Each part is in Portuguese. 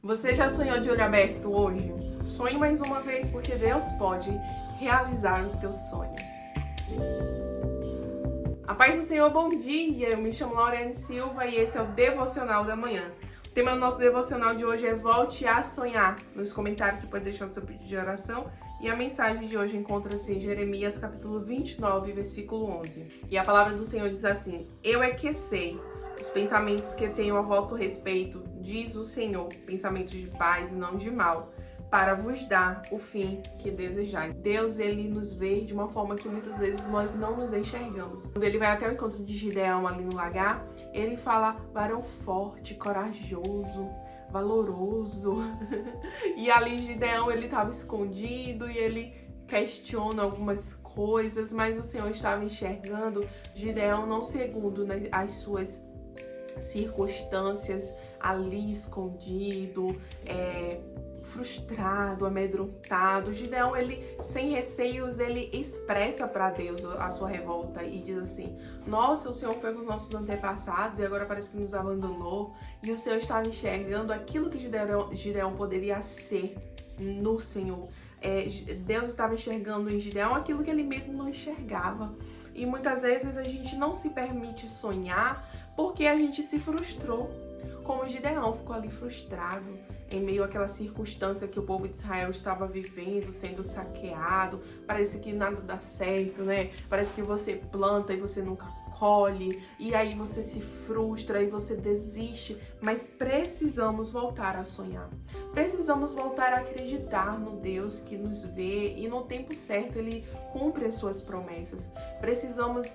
Você já sonhou de olho aberto hoje? Sonhe mais uma vez, porque Deus pode realizar o teu sonho. A paz do Senhor, bom dia! Eu me chamo Lauriane Silva e esse é o Devocional da Manhã. O tema do nosso devocional de hoje é Volte a Sonhar. Nos comentários você pode deixar o seu pedido de oração e a mensagem de hoje encontra-se em Jeremias capítulo 29, versículo 11. E a palavra do Senhor diz assim: Eu é que sei os pensamentos que tenho a vosso respeito, diz o Senhor, pensamentos de paz e não de mal, para vos dar o fim que desejais. Deus, ele nos vê de uma forma que muitas vezes nós não nos enxergamos. Quando ele vai até o encontro de Gideão ali no lagar, ele fala varão forte, corajoso, valoroso. E ali Gideão, ele estava escondido e ele questiona algumas coisas, mas o Senhor estava enxergando Gideão não segundo as suas circunstâncias, ali escondido, frustrado, amedrontado. Gideão, ele sem receios, ele expressa para Deus a sua revolta e diz assim: nossa, o Senhor foi com os nossos antepassados e agora parece que nos abandonou. E o Senhor estava enxergando aquilo que Gideão poderia ser no Senhor. Deus estava enxergando em Gideão aquilo que ele mesmo não enxergava. E muitas vezes a gente não se permite sonhar porque a gente se frustrou. Como Gideão ficou ali frustrado em meio àquela circunstância que o povo de Israel estava vivendo, sendo saqueado. Parece que nada dá certo, né? Parece que você planta e você nunca colhe, e aí você se frustra e você desiste, mas precisamos voltar a sonhar. Precisamos voltar a acreditar no Deus que nos vê e no tempo certo ele cumpre as suas promessas. Precisamos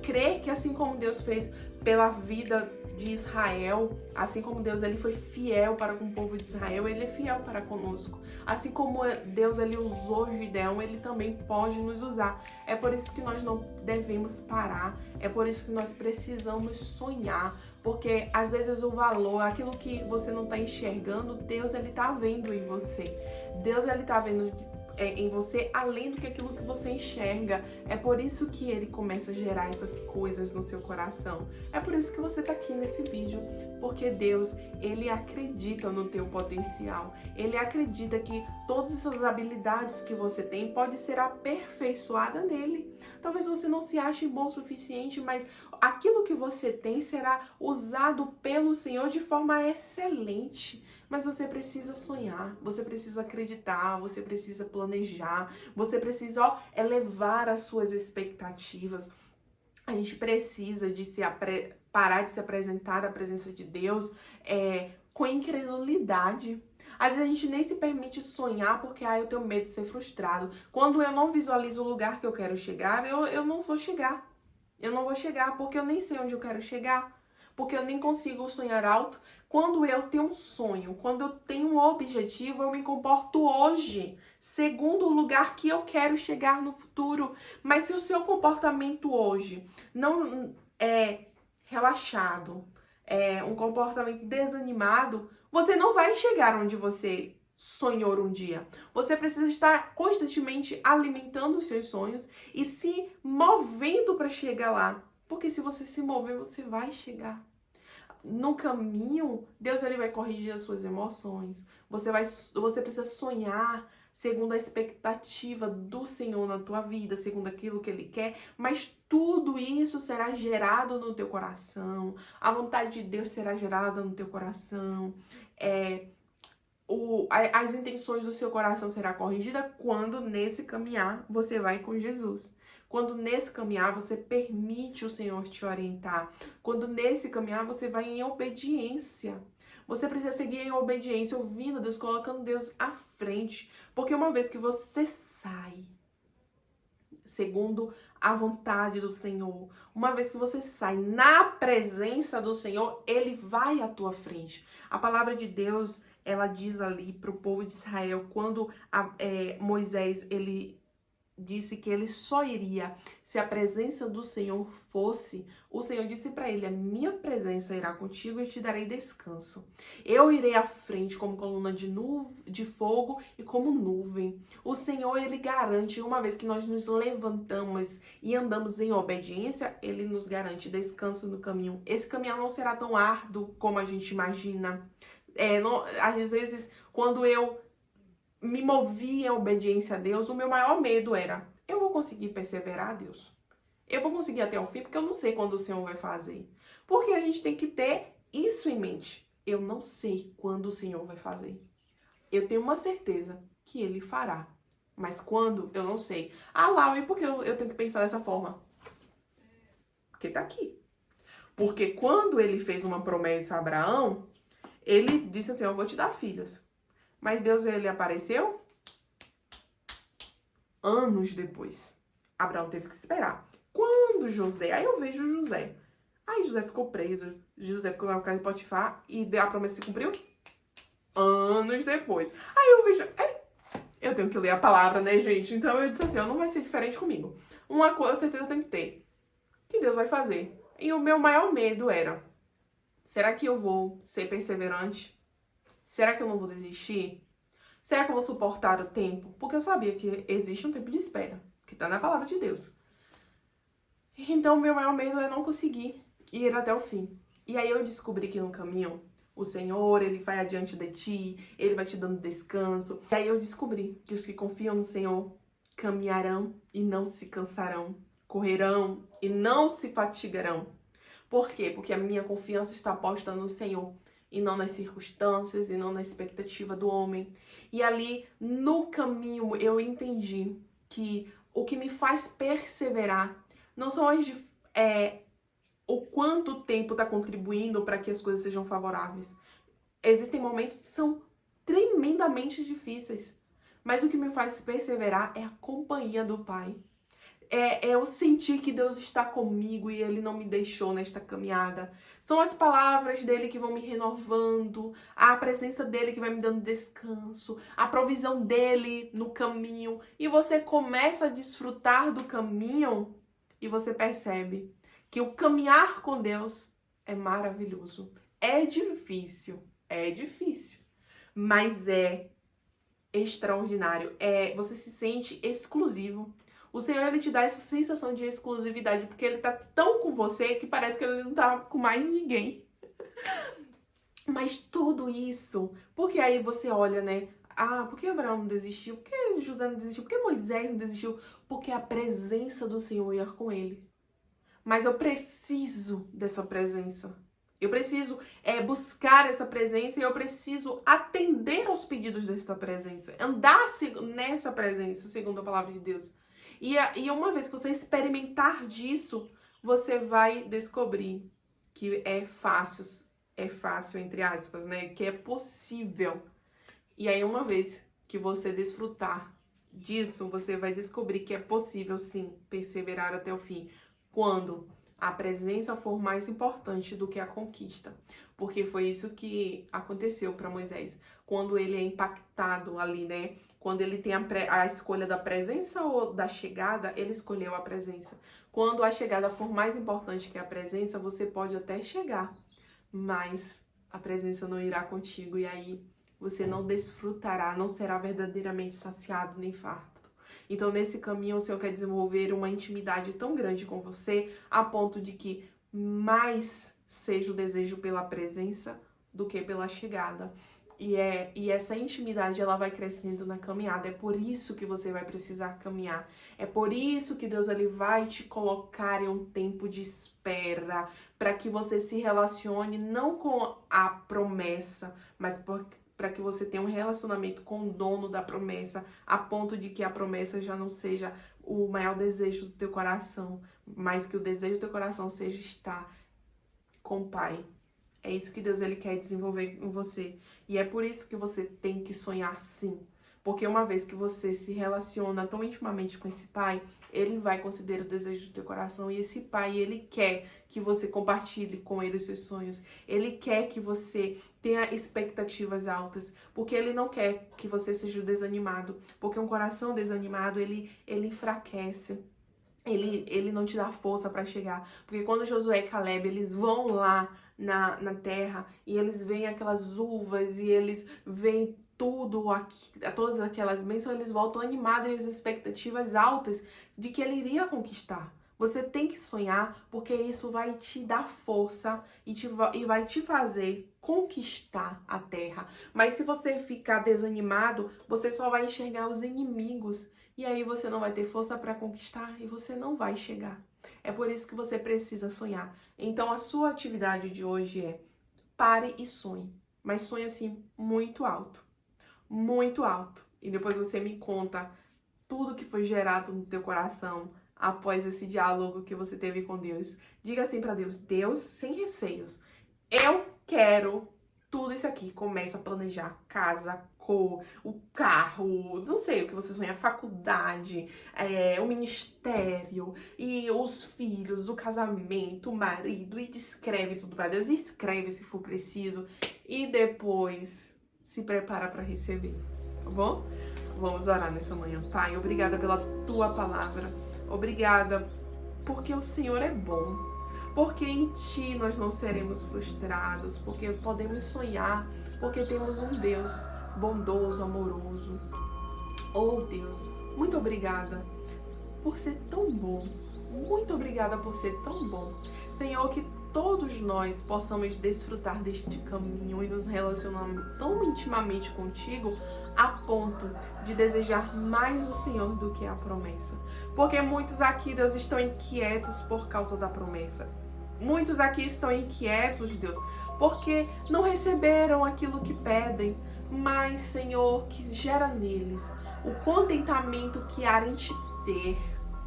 crer que assim como Deus fez pela vida de Israel, assim como Deus ele foi fiel para com o povo de Israel, ele é fiel para conosco. Assim como Deus ele usou Gideão, ele também pode nos usar. É por isso que nós não devemos parar, é por isso que nós precisamos sonhar, porque às vezes o valor, aquilo que você não está enxergando, Deus ele está vendo em você. Deus ele está vendo em você além do que aquilo que você enxerga. É por isso que ele começa a gerar essas coisas no seu coração. É por isso que você está aqui nesse vídeo, porque Deus, ele acredita no teu potencial. Ele acredita que todas essas habilidades que você tem pode ser aperfeiçoada nele. Talvez você não se ache bom o suficiente, mas aquilo que você tem será usado pelo Senhor de forma excelente. Mas você precisa sonhar, você precisa acreditar, você precisa planejar, você precisa elevar as suas expectativas. A gente precisa de parar de se apresentar à presença de Deus com incredulidade. Às vezes a gente nem se permite sonhar porque eu tenho medo de ser frustrado. Quando eu não visualizo o lugar que eu quero chegar, eu não vou chegar. Eu não vou chegar porque eu nem sei onde eu quero chegar. Porque eu nem consigo sonhar alto. Quando eu tenho um sonho, quando eu tenho um objetivo, eu me comporto hoje segundo o lugar que eu quero chegar no futuro. Mas se o seu comportamento hoje não é relaxado, é um comportamento desanimado, você não vai chegar onde você sonhou um dia. Você precisa estar constantemente alimentando os seus sonhos e se movendo para chegar lá. Porque se você se mover, você vai chegar. No caminho, Deus ele vai corrigir as suas emoções. Você precisa sonhar segundo a expectativa do Senhor na tua vida, segundo aquilo que Ele quer. Mas tudo isso será gerado no teu coração. A vontade de Deus será gerada no teu coração. As intenções do seu coração serão corrigidas quando nesse caminhar você vai com Jesus. Quando nesse caminhar você permite o Senhor te orientar. Quando nesse caminhar você vai em obediência. Você precisa seguir em obediência, ouvindo Deus, colocando Deus à frente. Porque uma vez que você sai segundo a vontade do Senhor, uma vez que você sai na presença do Senhor, Ele vai à tua frente. A palavra de Deus, ela diz ali para o povo de Israel, quando Moisés, ele disse que ele só iria se a presença do Senhor fosse, o Senhor disse para ele: a minha presença irá contigo e te darei descanso. Eu irei à frente como coluna de fogo e como nuvem. O Senhor, ele garante, uma vez que nós nos levantamos e andamos em obediência, ele nos garante descanso no caminho. Esse caminhar não será tão árduo como a gente imagina. Às vezes, quando eu me movia em obediência a Deus, o meu maior medo era: eu vou conseguir perseverar, Deus? Eu vou conseguir até o fim? Porque eu não sei quando o Senhor vai fazer. Porque a gente tem que ter isso em mente. Eu não sei quando o Senhor vai fazer. Eu tenho uma certeza que Ele fará. Mas quando, eu não sei. Ah, Lau, e por que eu tenho que pensar dessa forma? Porque tá aqui. Porque quando Ele fez uma promessa a Abraão, Ele disse assim: eu vou te dar filhos. Mas Deus, Ele apareceu anos depois. Abraão teve que esperar. Quando José, aí eu vejo José. Aí José ficou preso, José ficou na casa de Potifar e a promessa se cumpriu anos depois. Aí eu vejo, eu tenho que ler a palavra, né, gente? Então eu disse assim, não vai ser diferente comigo. Uma coisa, certeza eu tenho que ter, que Deus vai fazer. E o meu maior medo era, será que eu vou ser perseverante? Será que eu não vou desistir? Será que eu vou suportar o tempo? Porque eu sabia que existe um tempo de espera, que tá na palavra de Deus. Então, o meu maior medo é não conseguir ir até o fim. E aí eu descobri que no caminho, o Senhor, Ele vai adiante de ti, Ele vai te dando descanso. E aí eu descobri que os que confiam no Senhor caminharão e não se cansarão, correrão e não se fatigarão. Por quê? Porque a minha confiança está posta no Senhor e não nas circunstâncias e não na expectativa do homem. E ali, no caminho, eu entendi que o que me faz perseverar não são o quanto tempo está contribuindo para que as coisas sejam favoráveis. Existem momentos que são tremendamente difíceis, mas o que me faz perseverar é a companhia do Pai. É eu sentir que Deus está comigo e Ele não me deixou nesta caminhada. São as palavras dEle que vão me renovando, a presença dEle que vai me dando descanso, a provisão dEle no caminho. E você começa a desfrutar do caminho e você percebe que o caminhar com Deus é maravilhoso. É difícil, mas é extraordinário. Você se sente exclusivo. O Senhor, Ele te dá essa sensação de exclusividade, porque Ele tá tão com você que parece que Ele não tá com mais ninguém. Mas tudo isso, porque aí você olha, né? Por que Abraão não desistiu? Por que José não desistiu? Por que Moisés não desistiu? Porque a presença do Senhor ia com ele. Mas eu preciso dessa presença. Eu preciso buscar essa presença e eu preciso atender aos pedidos dessa presença. Andar nessa presença, segundo a palavra de Deus. E uma vez que você experimentar disso, você vai descobrir que é fácil, entre aspas, né? Que é possível. E aí, uma vez que você desfrutar disso, você vai descobrir que é possível, sim, perseverar até o fim. Quando a presença for mais importante do que a conquista. Porque foi isso que aconteceu para Moisés. Quando ele é impactado ali, né? Quando ele tem a escolha da presença ou da chegada, ele escolheu a presença. Quando a chegada for mais importante que a presença, você pode até chegar, mas a presença não irá contigo. E aí você não desfrutará, não será verdadeiramente saciado nem farto. Então, nesse caminho, o Senhor quer desenvolver uma intimidade tão grande com você, a ponto de que mais seja o desejo pela presença do que pela chegada. E essa intimidade, ela vai crescendo na caminhada. É por isso que você vai precisar caminhar. É por isso que Deus, ele vai te colocar em um tempo de espera, para que você se relacione não com a promessa, mas para que você tenha um relacionamento com o dono da promessa, a ponto de que a promessa já não seja o maior desejo do teu coração, mas que o desejo do teu coração seja estar com o Pai. É isso que Deus, ele quer desenvolver em você. E é por isso que você tem que sonhar, sim. Porque uma vez que você se relaciona tão intimamente com esse Pai, Ele vai considerar o desejo do teu coração. E esse Pai, Ele quer que você compartilhe com Ele os seus sonhos. Ele quer que você tenha expectativas altas. Porque Ele não quer que você seja desanimado. Porque um coração desanimado, ele enfraquece. Ele não te dá força para chegar. Porque quando Josué e Caleb, eles vão lá na terra e eles veem aquelas uvas e eles veem tudo aqui, todas aquelas bênçãos, eles voltam animados e as expectativas altas de que ele iria conquistar. Você tem que sonhar, porque isso vai te dar força e vai te fazer conquistar a terra. Mas se você ficar desanimado, você só vai enxergar os inimigos. E aí você não vai ter força para conquistar e você não vai chegar. É por isso que você precisa sonhar. Então a sua atividade de hoje é: pare e sonhe. Mas sonhe assim, muito alto. Muito alto. E depois você me conta tudo que foi gerado no teu coração após esse diálogo que você teve com Deus. Diga assim para Deus: Deus, sem receios, eu quero tudo isso aqui. Começa a planejar casa, cor, o carro, não sei o que você sonha, a faculdade, o ministério, e os filhos, o casamento, o marido, e descreve tudo para Deus. Escreve se for preciso e depois se prepara para receber, tá bom? Vamos orar nessa manhã. Pai, obrigada pela tua palavra. Obrigada porque o Senhor é bom. Porque em ti nós não seremos frustrados. Porque podemos sonhar. Porque temos um Deus bondoso, amoroso. Oh Deus, muito obrigada por ser tão bom. Muito obrigada por ser tão bom. Senhor, que todos nós possamos desfrutar deste caminho e nos relacionar tão intimamente contigo a ponto de desejar mais o Senhor do que a promessa. Porque muitos aqui, Deus, estão inquietos por causa da promessa. Muitos aqui estão inquietos, Deus, porque não receberam aquilo que pedem. Mas, Senhor, que gera neles o contentamento que há em te ter,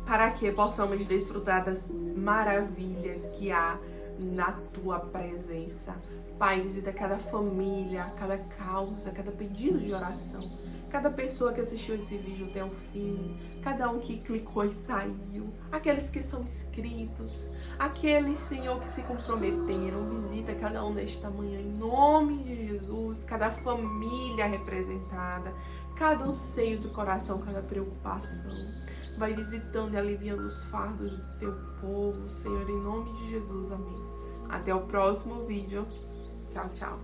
para que possamos desfrutar das maravilhas que há na tua presença. Pai, visita cada família, cada causa, cada pedido de oração, cada pessoa que assistiu esse vídeo até o fim, cada um que clicou e saiu, aqueles que são inscritos, aqueles, Senhor, que se comprometeram. Visita cada um nesta manhã, em nome de Jesus, cada família representada, cada anseio do coração, cada preocupação. Vai visitando e aliviando os fardos do teu povo, Senhor, em nome de Jesus, amém. Até o próximo vídeo. Tchau, tchau.